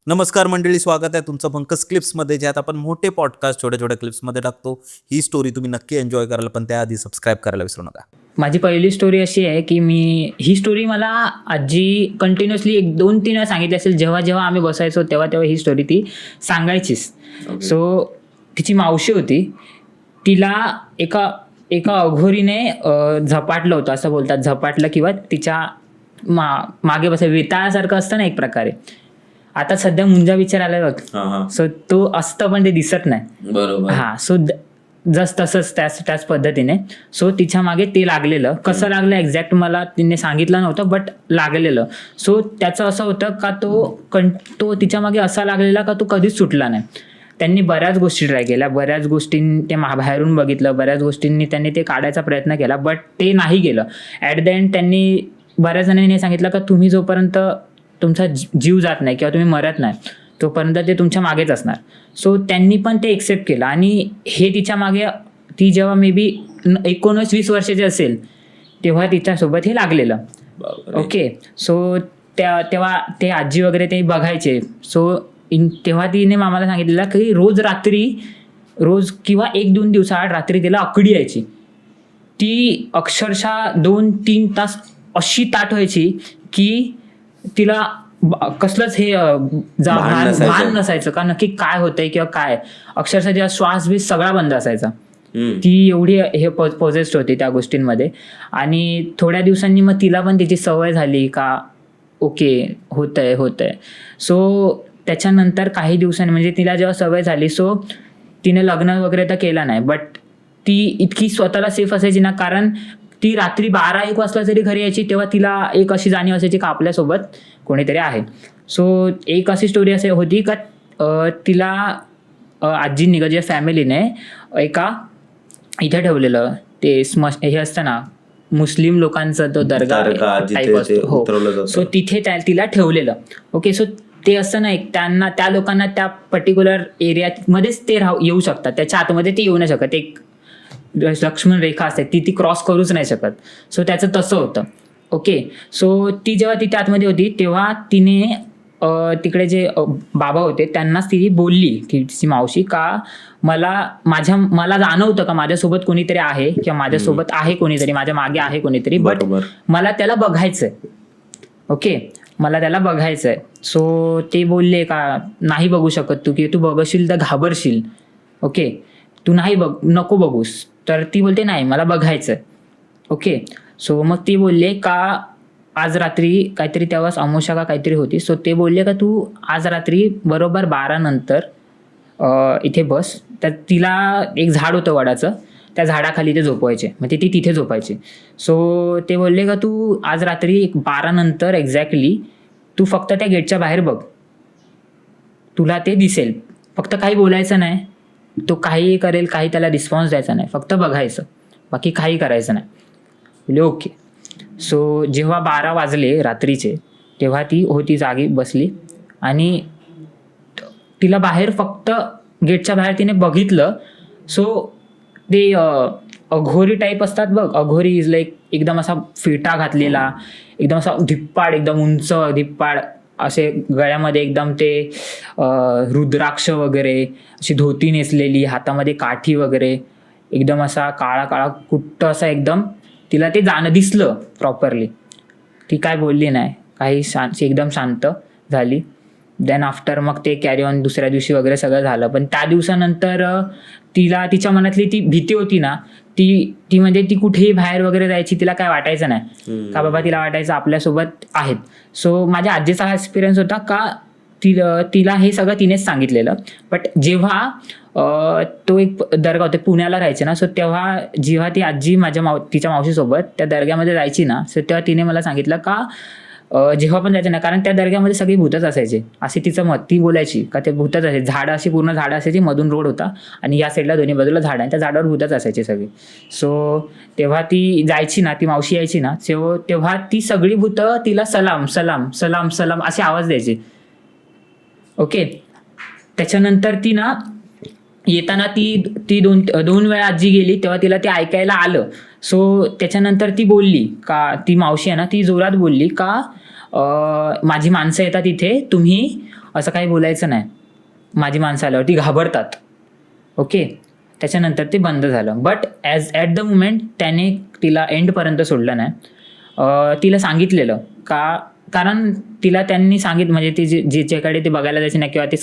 नमस्कार मंडळी, स्वागत आहे तुमचं पंकज क्लिप्समध्ये, ज्यात आपण मोठे पॉडकास्ट छोट्या छोट्या क्लिप्समध्ये टाकतो. ही स्टोरी तुम्ही नक्की एन्जॉय कराल, पण त्याआधी सबस्क्राईब करायला विसरू नका. माझी पहिली स्टोरी अशी आहे की ही स्टोरी मला आजी कंटिन्युअसली 1-2-3 वेळा सांगितली असेल. जेव्हा जेव्हा आम्ही बसायचो तेव्हा तेव्हा ही स्टोरी ती सांगायचीच. सो तिची मावशी होती, तिला एका एका अघोरीने झपाटलं होतं, असं बोलतात. झपाटलं किंवा तिच्या मागे वेताळासारखं असतं ना एक प्रकारे. आता सध्या मुंजा विचार आलाय बघ, सो तो असतं पण ते दिसत नाही. बरोबर. हा, सो जस्ट तसंच त्याच पद्धतीने. सो तिच्या मागे ते लागलेलं. कसं लागलं एक्झॅक्ट मला तिने सांगितलं नव्हतं, बट लागलेलं. सो त्याचं असं होतं का तो तिच्या मागे असा लागलेला का तो कधीच सुटला नाही. त्यांनी बऱ्याच गोष्टी ट्राय केल्या, बऱ्याच गोष्टींनी ते बाहेरून बघितलं, बऱ्याच गोष्टींनी त्यांनी ते काढायचा प्रयत्न केला, बट ते नाही गेलं. ॲट द एंड त्यांनी बऱ्याच जणांनी सांगितलं का तुम्ही जोपर्यंत तुमचा जीव जात नाही किंवा तुम्ही मरत नाही तोपर्यंत ते तुमच्या मागेच असणार. सो त्यांनी पण ते एक्सेप्ट केलं आणि हे तिच्या मागे, ती जेव्हा मे बी 19-20 वर्षाची असेल तेव्हा तिच्यासोबत हे लागलेलं. ओके, सो तेव्हा ते आजी वगैरे ते बघायचे. सो तेव्हा तिने मामाला सांगितलेलं की रोज किंवा 1-2 दिवसाआड रात्री तिला आकडी यायची. ती अक्षरशः 2-3 तास अशी ताट व्हायची की तिला कसलंच हे भान नसायचं का नक्की काय होतंय किंवा काय. अक्षरशः तिचा श्वास बीस सगळा बंद असायचा. ती एवढी हे पोजेस्ड होती त्या गोष्टींमध्ये. आणि थोड्या दिवसांनी मग तिला पण तिची सवय झाली का ओके होतंय. सो त्याच्यानंतर काही दिवसांनी म्हणजे तिला जेव्हा सवय झाली, सो तिने लग्न वगैरे तर केलं नाही, बट ती इतकी स्वतःला सेफ असायची ना, कारण ती रात्री 12-1 वाजता जरी घरी यायची तेव्हा तिला एक अशी जाणीव असायची का आपल्यासोबत कोणीतरी आहे. सो एक अशी स्टोरी अशी होती का तिला आजींनी का फॅमिलीने एका इथे ठेवलेलं, ते हे असतं ना मुस्लिम लोकांचा तो दर्गा टाईप असतो. हो, सो तिथे तिला ठेवलेलं. ओके, सो ते असं नाही, त्या लोकांना त्या पर्टिक्युलर एरियामध्येच ते येऊ शकतात, त्याच्या आतमध्ये ते येऊ नाही शकत. एक लक्ष्मण रेखा असते ती क्रॉस करूच नाही शकत. सो त्याचं तसं होतं. ओके, सो ती जेव्हा ती आतमध्ये होती तेव्हा तिने तिकडे जे बाबा होते त्यांनाच ती बोलली की तिची मावशी का मला जाणवतं का माझ्यासोबत कोणीतरी आहे किंवा माझ्यासोबत आहे कोणीतरी, माझ्या मागे आहे कोणीतरी, बट मला त्याला बघायचंय. ओके, मला त्याला बघायचंय. सो ते बोलले का नाही बघू शकत तू, की तू बघशील तर घाबरशील. ओके, तू नको बघूस. तर ती बोलते नाही मला बघायचंय. ओके, सो मग ती बोलले का आज रात्री काहीतरी तेव्हा अमावस्या का काहीतरी होती. सो ते बोलले का तू आज रात्री बरोबर 12 नंतर इथे बस. तर तिला एक झाड होतं वडाचं, त्या झाडाखाली ते झोपवायचे, मग ती तिथे झोपायची. सो ते बोलले का तू आज रात्री 12 नंतर एक्झॅक्टली तू फक्त त्या गेटच्या बाहेर बघ, तुला ते दिसेल. फक्त काही बोलायचं नाही, तो काही करेल, काही त्याला रिस्पॉन्स द्यायचा नाही, फक्त बघायचं, बाकी काही करायचं नाही. बोले ओके. सो जेव्हा 12 वाजले रात्रीचे तेव्हा ती होती जागी बसली आणि तिला बाहेर फक्त गेटच्या बाहेर तिने बघितलं. सो ते अघोरी टाईप असतात बघ, अघोरी इज लाईक एकदम असा फेटा घातलेला, एकदम असा धिप्पाड, एकदम उंच धिप्पाड, असे गळ्यामध्ये एकदम ते रुद्राक्ष वगैरे, अशी धोती नेसलेली, हातामध्ये काठी वगैरे, एकदम असा काळा काळा कुट्ट असा एकदम. तिला ते दिसलं प्रॉपरली. ती काय बोलली नाही, काही एकदम शांत झाली. देन आफ्टर मग ते कॅरी ऑन दुसऱ्या दिवशी वगैरे सगळं झालं. पण त्या दिवसानंतर तिला तिच्या मनातली ती भीती होती ना, ती म्हणजे ती कुठेही बाहेर वगैरे जायची, तिला काय वाटायचं नाही का बाबा, तिला वाटायचं आपल्यासोबत आहेत. सो माझ्या आजीचा हा एक्सपिरियन्स होता का तिला हे सगळं तिनेच सांगितलेलं. बट जेव्हा तो एक दर्गा होता, पुण्याला राहायचे ना, सो जेव्हा ती आजी तिच्या मावशीसोबत त्या दर्ग्यामध्ये जायची ना, सो तेव्हा तिने मला सांगितलं का जेव्हा पण जायचं ना, कारण त्या दर्ग्यामध्ये सगळी भूतच असायचे, असे तिचं मत. ती बोलायची का ते भूतच असायचे, झाडं अशी पूर्ण झाडं असायची, मधून रोड होता आणि या साईडला दोन्ही बाजूला झाडं आणि त्या झाडावर भूतच असायची सगळी. सो तेव्हा ती जायची ना, ती मावशी यायची ना, तेव्हा ती सगळी भूतं तिला सलाम सलाम सलाम सलाम असे आवाज द्यायचे. ओके, त्याच्यानंतर ती ना येताना ती दोन वेळा आजी गेली तेव्हा तिला ते ऐकायला आलं. सो त्याच्यानंतर ती बोलली का, ती मावशी आहे ना, ती जोरात बोलली का माझी माणसं येतात इथे, तुम्ही असं काही बोलायचं नाही. माझी माणसं आल्यावर ती घाबरतात. ओके, त्याच्यानंतर ते बंद झालं. बट ॲट द मुमेंट त्याने तिला एंडपर्यंत सोडलं नाही. तिला सांगितलेलं कारण तिला त्यांनी म्हणजे ते ज्याच्याकडे ते बघायला जायचे ना किंवा ते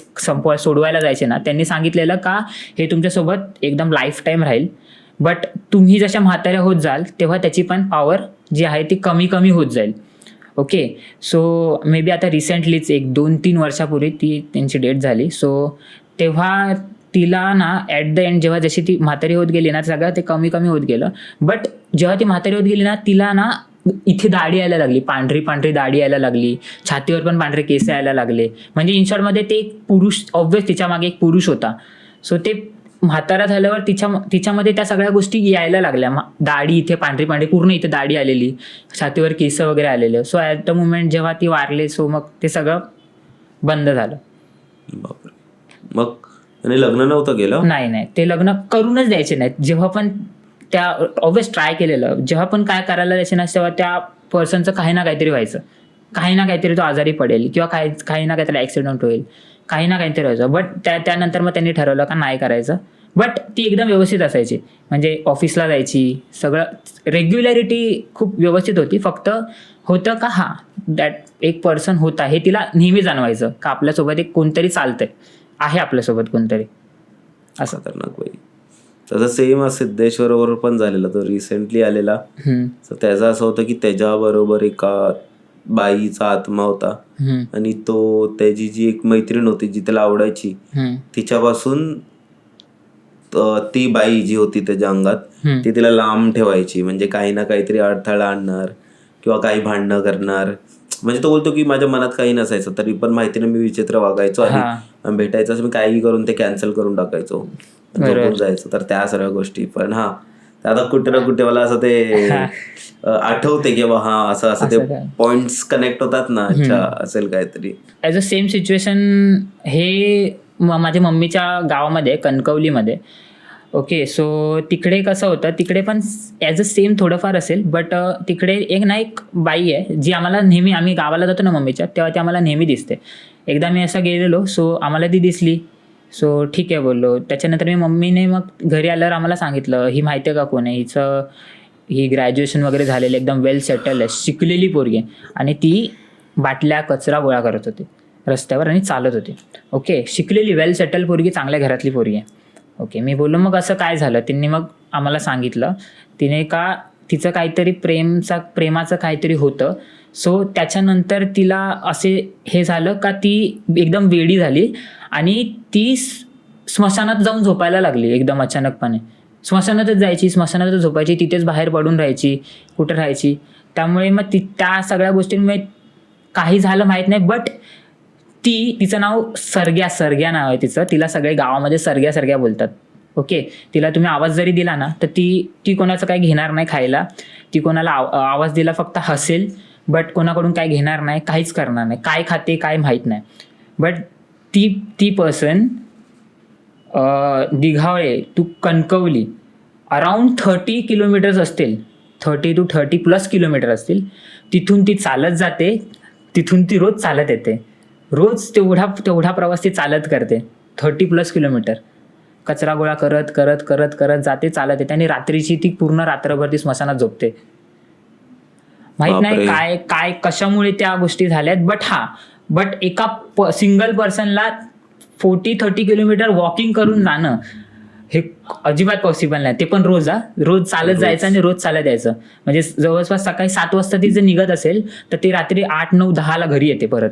सोडवायला जायचे ना, त्यांनी सांगितलेलं का हे तुमच्यासोबत एकदम लाईफ टाईम राहील, बट तुम्ही जशा म्हाताऱ्या होत जाल तेव्हा त्याची पण पॉवर जी आहे ती कमी कमी होत जाईल. ओके, सो मे बी आता रिसेंटलीच 1-2-3 वर्षापूर्वी त्यांची डेथ झाली. सो तेव्हा तिला ना ॲट द एंड जेव्हा जशी ती म्हातारी होत गेली ना, सगळं ते कमी कमी होत गेलं. बट जेव्हा ती म्हातारी होत गेली ना, तिला ना इथे दाढी यायला लागली, पांढरी पांढरी दाढी यायला लागली, छातीवर पण पांढरे केस यायला लागले. म्हणजे इन शॉर्टमध्ये ते एक पुरुष, ऑब्व्हियस तिच्या मागे एक पुरुष होता. सो ते म्हातारा झाल्यावर तिच्यामध्ये त्या सगळ्या गोष्टी यायला लागल्या. दाढी इथे पांढरी पांढरी, पूर्ण इथे दाढी आलेली, छातीवर केस वगैरे आलेले. सो ॲट द मुमेंट जेव्हा ती वारली, सो मग ते सगळं बंद झालं. बापरे. मग त्याने लग्न नव्हतं केलं? नाही, ते लग्न करूनच द्यायचे नाहीत. जेव्हा पण त्या ऑब्व्हियस ट्राय केलेलं, जेव्हा पण काय करायला द्यायचे ना, तेव्हा त्या पर्सनचं काही ना काहीतरी व्हायचं, काही ना काहीतरी तो आजारी पडेल किंवा काही ना काहीतरी ॲक्सिडेंट होईल, काही ना काहीतरी व्हायचं. बट त्यानंतर मग त्यांनी ठरवलं का नाही करायचं. बट ती एकदम व्यवस्थित असायची, म्हणजे ऑफिसला जायची, सगळं रेग्युलॅरिटी खूप व्यवस्थित होती. फक्त होतं का दॅट एक पर्सन होता हे तिला नेहमी जाणवायचं का आपल्यासोबत एक कोणतरी चालतंय, आहे आपल्यासोबत कोणतरी, असं. खतरनाक बाई. तसं सेम सिद्धेश्वर बरोबर पण झालेला, तो रिसेंटली आलेला. तर त्याचं असं होतं की त्याच्याबरोबर एका बाईचा आत्मा होता आणि तो त्याची जी एक मैत्रीण होती जी त्याला आवडायची, तिच्यापासून ती बाई जी होती त्याच्या अंगात ती तिला लांब ठेवायची. म्हणजे काही ना काहीतरी अडथळा आणणार किंवा काही भांडणं करणार. म्हणजे तो बोलतो की माझ्या मनात काही नसायचं तरी पण माहिती ना मी विचित्र वागायचो आणि भेटायचं असं मी काही करून ते कॅन्सल करून टाकायचो, झोपून जायचो. तर त्या सर्व गोष्टी पण आता कुठे ना कुठे मला असं ते आठवते की असं असं ते पॉइंट्स कनेक्ट होतात ना. अच्छा, असेल काहीतरी. ॲज अ सेम सिच्युएशन हे माझ्या मम्मीच्या गावामध्ये, कणकवलीमध्ये. ओके, सो तिकडे कसं होतं, तिकडे पण ॲज अ सेम थोडंफार असेल. बट तिकडे एक बाई आहे जी आम्हाला नेहमी, आम्ही गावाला जातो ना मम्मीच्या, तेव्हा ती आम्हाला नेहमी दिसते. एकदा मी असं गेलेलो, सो आम्हाला ती दिसली. सो ठीक आहे बोललो. त्याच्यानंतर मम्मीने मग घरी आल्यावर आम्हाला सांगितलं, ही माहिती आहे का कोण आहे, ही ग्रॅज्युएशन वगैरे झालेली, एकदम वेल सेटल आहे, शिकलेली पोरगी आहे, आणि ती बाटल्या कचरा गोळा करत होती रस्त्यावर आणि चालत होती. ओके, शिकलेली वेल सेटल पोरगी, चांगल्या घरातली पोरगी आहे. ओके, मी बोललो मग असं काय झालं. त्यांनी मग आम्हाला सांगितलं तिचं काहीतरी प्रेमाचं काहीतरी होतं. सो त्याच्यानंतर तिला असे हे झालं का ती एकदम वेडी झाली आणि ती स्मशानात जाऊन झोपायला लागली एकदम अचानकपणे. स्मशानातच जायची, स्मशानातच झोपायची, तिथेच बाहेर पडून राहायची, कुठं राहायची. त्यामुळे मग त्या सगळ्या गोष्टींमुळे काही झालं माहीत नाही. बट तिचं नाव सरग्या नाव आहे तिचं. तिला सगळे गावामध्ये सरग्या बोलतात. ओके, तिला तुम्ही आवाज जरी दिला ना तर ती कोणाचं काही घेणार नाही खायला. ती कोणाला आवाज दिला फक्त हसेल, बट कोणाकडून काय घेणार नाही, काहीच करणार नाही. काय खाते काय माहीत नाही. बट ती person Dighavale to Kankavli around 30 kilometres असतील, 30 to 30+ किलोमीटर असतील. तिथून ती चालत जाते, तिथून ती रोज चालत येते. रोज तेवढा प्रवास ती चालत करते, 30+ किलोमीटर. कचरा गोळा करत करत करत करत जाते, चालत येते, आणि रात्रीची ती पूर्ण रात्रभर ती स्मशानात झोपते. माहित नाही काय कशामुळे त्या गोष्टी झाल्यात. बट एका सिंगल पर्सनला 40-30 किलोमीटर वॉकिंग करून जाणं हे अजिबात पॉसिबल नाही. ते पण रोज चालत जायचं आणि रोज चालत यायचं. म्हणजे जवळपास सकाळी 7 वाजता ती जर निघत असेल तर ती रात्री 8-9-10 घरी येते परत.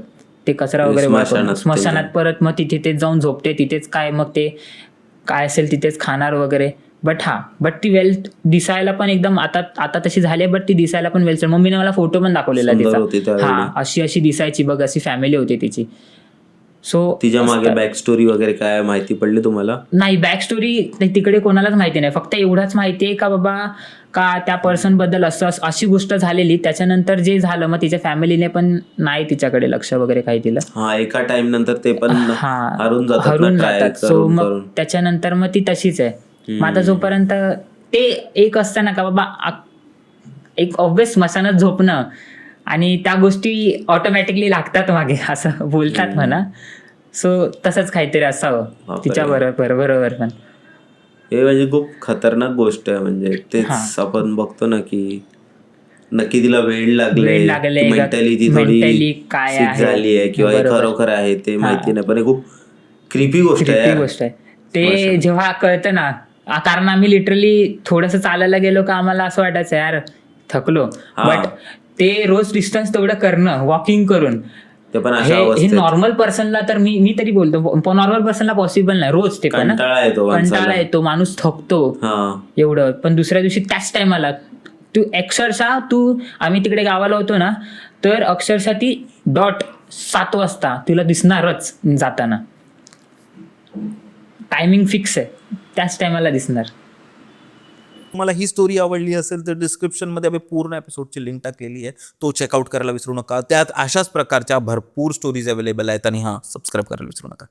ते कचरा वगैरे स्मशानात परत मग तिथेच जाऊन झोपते. तिथेच काय मग ते काय असेल तिथेच खाणार वगैरे. बट ती वेल दिसायला पण एकदम आता तशी झाली, बट ती दिसायला पण वेल. मम्मीने मला फोटो पण दाखवलेला तिचा. अशी दिसायची बघ, अशी फॅमिली होती तिची. सो तिच्या मागे बॅक स्टोरी वगैरे काय माहिती पडली तुम्हाला? नाही, बॅक स्टोरी तिकडे कोणालाच माहिती नाही. फक्त एवढंच माहिती आहे का बाबा का त्या पर्सन बद्दल अशी गोष्ट झालेली. त्याच्यानंतर जे झालं मग तिच्या फॅमिलीने पण नाही तिच्याकडे लक्ष वगैरे काही दिलं. एका टाइम नंतर ते पण हरून जातात. सो मग त्याच्यानंतर मग ती तशीच आहे. मग आता जोपर्यंत ते एक असतं ना का बाबा एक ऑब्व्हियस स्मशानात झोपणं आणि त्या गोष्टी ऑटोमॅटिकली लागतात मागे असं बोलतात म्हणा. सो तसंच काहीतरी असावं बापरे. तिच्या बरोबर पण. हे म्हणजे खूप खतरनाक गोष्ट आहे. म्हणजे तेच आपण बघतो ना की नक्की तिला वेळ लागले, मेंटली ती थोडी mentally काय sick आहे. झाली आहे किंवा हे खरोखर आहे ते माहिती नाही, पण हे खूप क्रिपी गोष्ट आहे ती यार. गोष्ट आहे ते जेव्हा कळतं ना. कारण आम्ही लिटरली थोडस चालायला गेलो का आम्हाला असं वाटायचं यार थकलो, बट ते रोज डिस्टन्स तेवढं करणं वॉकिंग करून ते पण अशा हे अवस्थेत नॉर्मल पर्सनला तर मी तरी बोलतो नॉर्मल पर्सनला पॉसिबल नाही रोज ते पण. कंटाळा येतो कंटाळा येतो, माणूस थकतो एवढं. पण दुसऱ्या दिवशी त्याच टायमाला तू अक्षरशः आम्ही तिकडे गावाला होतो ना, तर अक्षरशः ती डॉट 7 वाजता तुला दिसणारच जाताना. टायमिंग फिक्स आहे, त्याच टायमाला दिसणार. तुम्हाला ही स्टोरी आवडली असेल तर डिस्क्रिप्शनमध्ये आम्ही पूर्ण एपिसोडची लिंक टाकलेली आहे, तो चेकआउट करायला विसरू नका. त्यात अशाच प्रकारच्या भरपूर स्टोरीज अवेलेबल आहेत आणि सबस्क्राईब करायला विसरू नका.